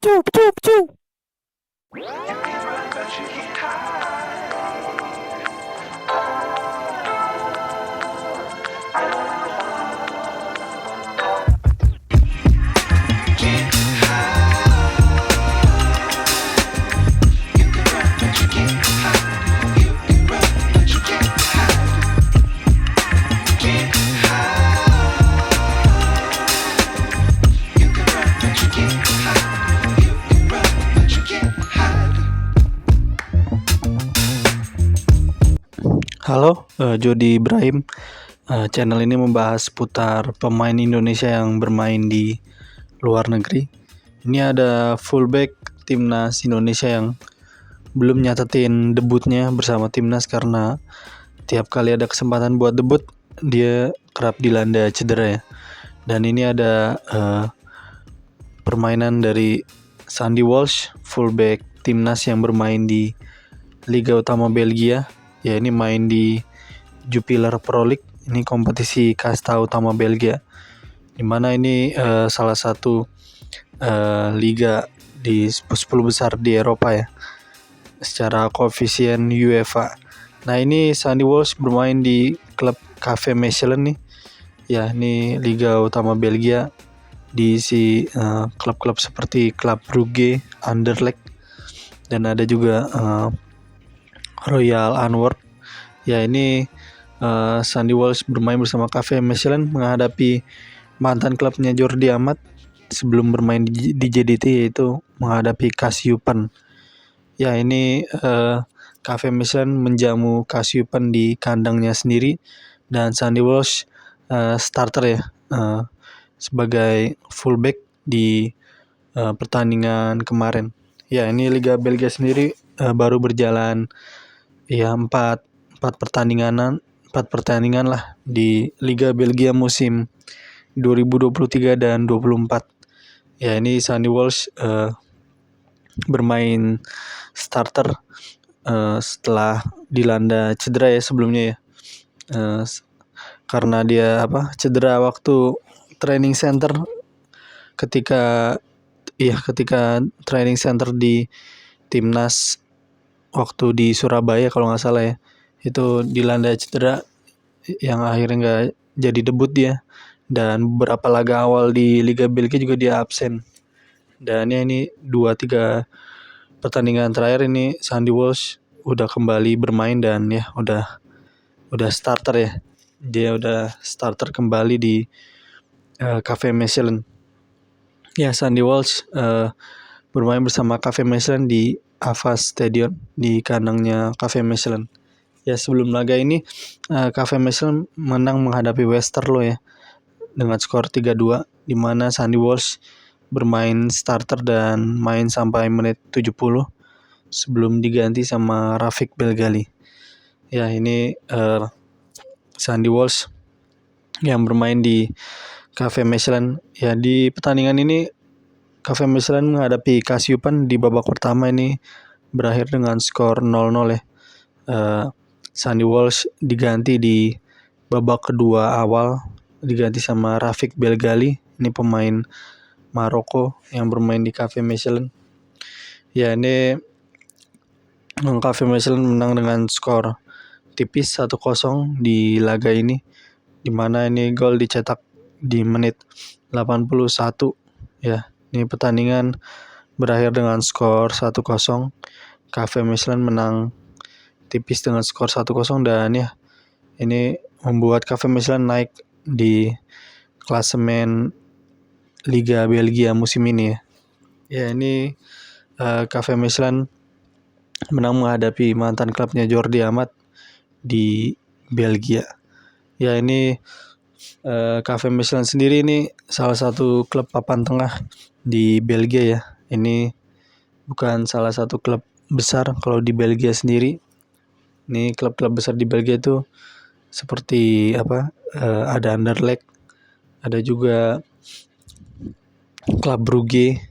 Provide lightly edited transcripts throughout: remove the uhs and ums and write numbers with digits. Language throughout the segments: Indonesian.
Picu, picu, picu. Halo, Jody Ibrahim. Channel ini membahas seputar pemain Indonesia yang bermain di luar negeri. Ini ada fullback timnas Indonesia yang belum nyatetin debutnya bersama timnas karena tiap kali ada kesempatan buat debut dia kerap dilanda cedera ya. Dan ini ada permainan dari Sandy Walsh, fullback timnas yang bermain di Liga Utama Belgia. Ya, ini main di Jupiler Pro League, ini kompetisi kasta utama Belgia, dimana ini salah satu liga di 10 besar di Eropa ya, secara koefisien UEFA. Nah, ini Sandy Walsh bermain di klub KV Mechelen nih, ya ini Liga Utama Belgia, diisi klub-klub seperti Club Brugge, Anderlecht, dan ada juga Royal Antwerp. Ya, ini Sandy Walsh bermain bersama KV Mechelen menghadapi mantan klubnya Jordi Amat sebelum bermain di JDT, yaitu menghadapi Kasyupan. Ya, ini KV Mechelen menjamu Kasyupan di kandangnya sendiri dan Sandy Walsh starter ya, sebagai fullback di pertandingan kemarin. Ya, ini Liga Belgia sendiri baru berjalan ya 4 pertandingan lah di Liga Belgia musim 2023 dan 24. Ya, ini Sandy Walsh bermain starter setelah dilanda cedera ya sebelumnya ya. Karena dia cedera waktu training center ketika training center di timnas waktu di Surabaya kalau nggak salah ya, itu dilanda cedera yang akhirnya nggak jadi debut dia, dan beberapa laga awal di Liga Belgia juga dia absen. Dan ya ini 2-3 pertandingan terakhir ini Sandy Walsh udah kembali bermain dan ya udah starter ya, dia udah starter kembali di KV Mechelen. Ya, Sandy Walsh bermain bersama KV Mechelen di Avas Stadion di kandangnya KV Mechelen. Ya, sebelum laga ini KV Mechelen menang menghadapi Westerlo ya dengan skor 3-2, di mana Sandy Walsh bermain starter dan main sampai menit 70 sebelum diganti sama Rafik Belgali. Ya, ini Sandy Walsh yang bermain di KV Mechelen. Ya, di pertandingan ini KV Mechelen menghadapi Kasyupan di babak pertama ini berakhir dengan skor 0-0 ya. Sandy Walsh diganti di babak kedua awal, diganti sama Rafik Belgali, ini pemain Maroko yang bermain di KV Mechelen. Ya, ini KV Mechelen menang dengan skor tipis 1-0 di laga ini, dimana ini gol dicetak di menit 81 ya. Ini pertandingan berakhir dengan skor 1-0. KV Mechelen menang tipis dengan skor 1-0 dan ya ini membuat KV Mechelen naik di klasemen Liga Belgia musim ini ya. Ya, ini KV Mechelen menang menghadapi mantan klubnya Jordi Amat di Belgia. Ya, ini KV Mechelen sendiri ini salah satu klub papan tengah di Belgia ya. Ini bukan salah satu klub besar kalau di Belgia sendiri. Ini klub-klub besar di Belgia itu seperti ada Anderlecht, ada juga Club Brugge,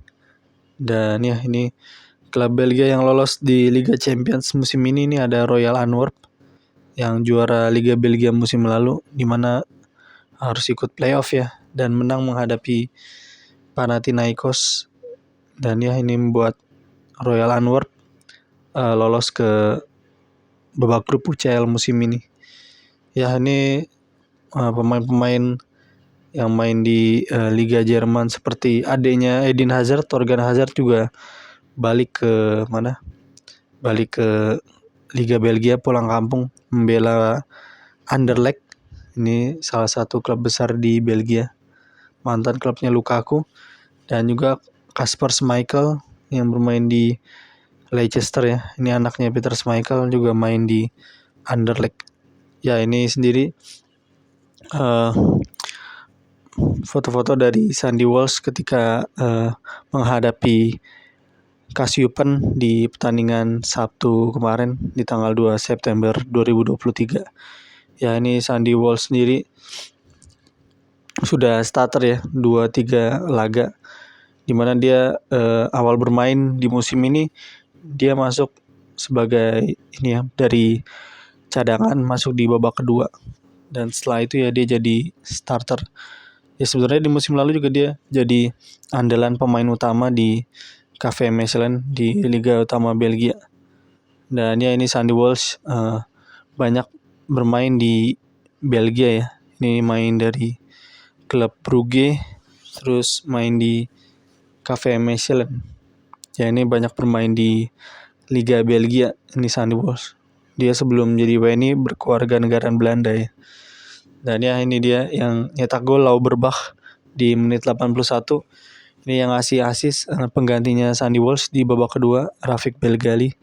dan ya ini klub Belgia yang lolos di Liga Champions musim ini ada Royal Antwerp yang juara Liga Belgia musim lalu, di mana harus ikut playoff ya, dan menang menghadapi Panathinaikos dan ya ini membuat Royal Antwerp lolos ke babak grup UCL musim ini. Ya ini pemain-pemain yang main di Liga Jerman seperti adiknya Eden Hazard, Thorgan Hazard juga balik ke Liga Belgia, pulang kampung membela Anderlecht. Ini salah satu klub besar di Belgia, mantan klubnya Lukaku, dan juga Kasper Schmeichel yang bermain di Leicester ya. Ini anaknya Peter Schmeichel juga main di Anderlecht. Ya ini sendiri foto-foto dari Sandy Walsh ketika menghadapi Kasyupen di pertandingan Sabtu kemarin di tanggal 2 September 2023. Ya ini Sandy Walsh sendiri sudah starter ya 2-3 laga, dimana dia awal bermain di musim ini dia masuk sebagai ini ya dari cadangan masuk di babak kedua, dan setelah itu ya dia jadi starter. Ya sebenarnya di musim lalu juga dia jadi andalan pemain utama di KV Mechelen di Liga Utama Belgia. Dan ya ini Sandy Walsh banyak bermain di Belgia ya. Ini main dari klub Brugge, terus main di KV Mechelen. Ya ini banyak bermain di Liga Belgia ini Sandy Walsh. Dia sebelum jadi WNI berkeluarga negaraan Belanda ya. Dan ya ini dia yang nyetak gol Lauberbach di menit 81. Ini yang ngasih asis penggantinya Sandy Walsh di babak kedua, Rafik Belgali.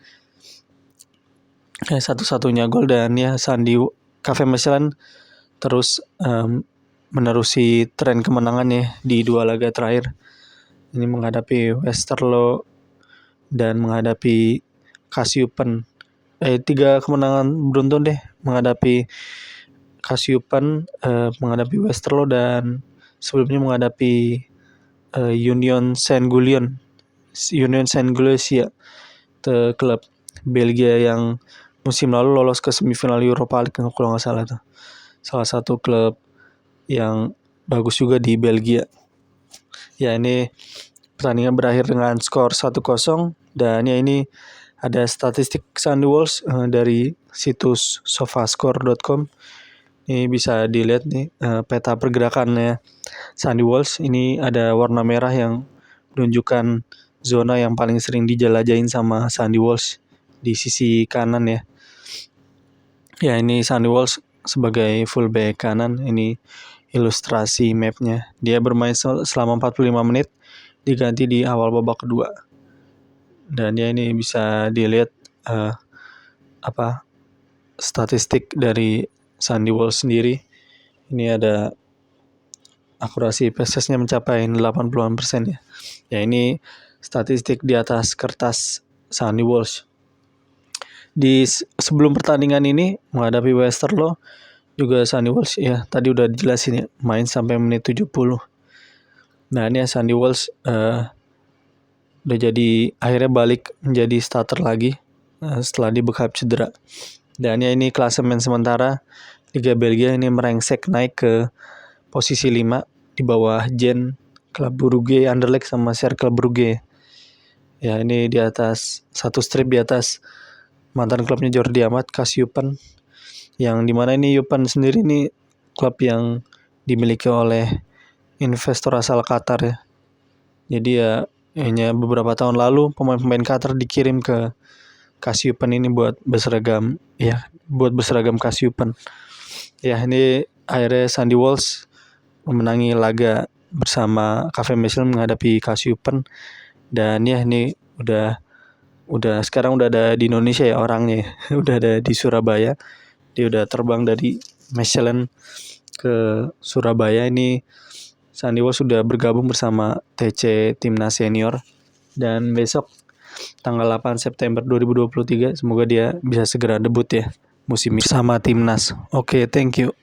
Satu-satunya gol, dan ya KV Mechelen terus menerusi tren kemenangannya di 2 laga terakhir. Ini menghadapi Westerlo dan menghadapi Kasyupen. 3 kemenangan beruntun deh, menghadapi Kasyupen, menghadapi Westerlo, dan sebelumnya menghadapi Union Saint-Gilloise ya, klub Belgia yang musim lalu lolos ke semifinal Europa League kalau nggak salah tuh. Salah satu klub yang bagus juga di Belgia. Ya ini pertandingan berakhir dengan skor 1-0, dan ya ini ada statistik Sandy Walsh dari situs sofascore.com. Ini bisa dilihat nih peta pergerakannya Sandy Walsh. Ini ada warna merah yang menunjukkan zona yang paling sering dijelajahin sama Sandy Walsh di sisi kanan ya. Ya ini Sandy Walsh sebagai fullback kanan, ini ilustrasi mapnya. Dia bermain selama 45 menit, diganti di awal babak kedua. Dan ya ini bisa dilihat statistik dari Sandy Walsh sendiri. Ini ada akurasi passes-nya mencapai 80% ya. Ya ini statistik di atas kertas Sandy Walsh. Di sebelum pertandingan ini menghadapi Westerlo juga Sandy Walsh ya tadi udah dijelasin ya, main sampai menit 70. Nah ini ya Sandy Walsh udah jadi akhirnya balik menjadi starter lagi setelah dibekap cedera. Dan ya ini klasemen sementara Liga Belgia ini merengsek naik ke posisi 5 di bawah Gen, klub Brugge, Anderlecht sama Cercle Brugge. Ya ini di atas, satu strip di atas mantan klubnya Jordi Amat, Kasyupen, yang dimana ini Jupen sendiri ini klub yang dimiliki oleh investor asal Qatar ya. Jadi ya hanya beberapa tahun lalu pemain-pemain Qatar dikirim ke Kasyupen ini buat berseragam Kasyupen. Ya ini akhirnya Sandy Walsh memenangi laga bersama KV Mechelen menghadapi Kasyupen, dan ya ini udah sekarang udah ada di Indonesia ya orangnya. Udah ada di Surabaya. Dia udah terbang dari Mechelen ke Surabaya. Ini Sandy Walsh sudah bergabung bersama TC Timnas Senior, dan besok tanggal 8 September 2023 semoga dia bisa segera debut ya musim ini bersama Timnas. Oke, thank you.